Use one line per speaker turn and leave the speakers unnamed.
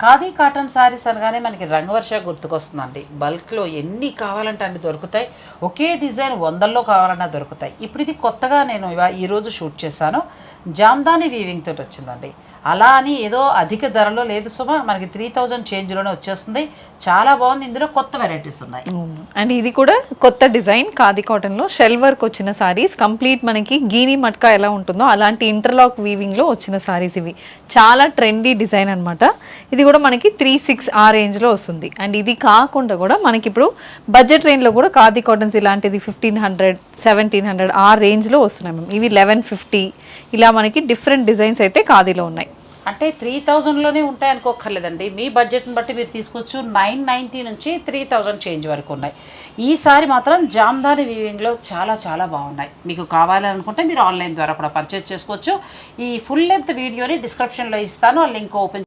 Khadi cotton saris అనగానే మనకి రంగవర్ష గుర్తుకొస్తుందండి. బల్క్లో ఎన్ని కావాలంటే అన్ని దొరుకుతాయి. ఒకే డిజైన్ వందల్లో కావాలన్నా దొరుకుతాయి. ఇప్పుడు ఇది కొత్తగా నేను ఈరోజు షూట్ చేశాను. జామ్దాని వీవింగ్ తోటి వచ్చిందండి. అలా అని ఏదో అధిక ధరలో లేదు సుమా, మనకి 3000 చేంజ్లోనే వచ్చేస్తుంది. చాలా బాగుంది. ఇందులో కొత్త వెరైటీస్ ఉన్నాయి.
అండ్ ఇది కూడా కొత్త డిజైన్ ఖాదీ కాటన్లో షెల్ వర్క్ వచ్చిన సారీస్. కంప్లీట్ మనకి గీని మట్కా ఎలా ఉంటుందో అలాంటి ఇంటర్లాక్ వీవింగ్లో వచ్చిన సారీస్ ఇవి. చాలా ట్రెండీ డిజైన్ అనమాట. ఇది కూడా మనకి 3-6 ఆ రేంజ్లో వస్తుంది. అండ్ ఇది కాకుండా కూడా మనకి ఇప్పుడు బడ్జెట్ రేంజ్లో కూడా ఖాదీ కాటన్స్ ఇలాంటిది 1500-1700 ఆ రేంజ్లో వస్తున్నాయి మ్యామ్. ఇవి 1150 ఇలా మనకి డిఫరెంట్ డిజైన్స్ అయితే ఖాదీలో ఉన్నాయి.
అంటే 3000లోనే ఉంటాయి అనుకోక్కర్లేదండి. మీ బడ్జెట్ని బట్టి మీరు తీసుకోవచ్చు. 990 నుంచి 3000 చేంజ్ వరకు ఉన్నాయి. ఈసారి మాత్రం జామ్దాని వీవింగ్లో చాలా చాలా బాగున్నాయి. మీకు కావాలనుకుంటే మీరు ఆన్లైన్ ద్వారా కూడా పర్చేజ్ చేసుకోవచ్చు. ఈ ఫుల్ లెంత్ వీడియోని డిస్క్రిప్షన్లో ఇస్తాను. ఆ లింక్ ఓపెన్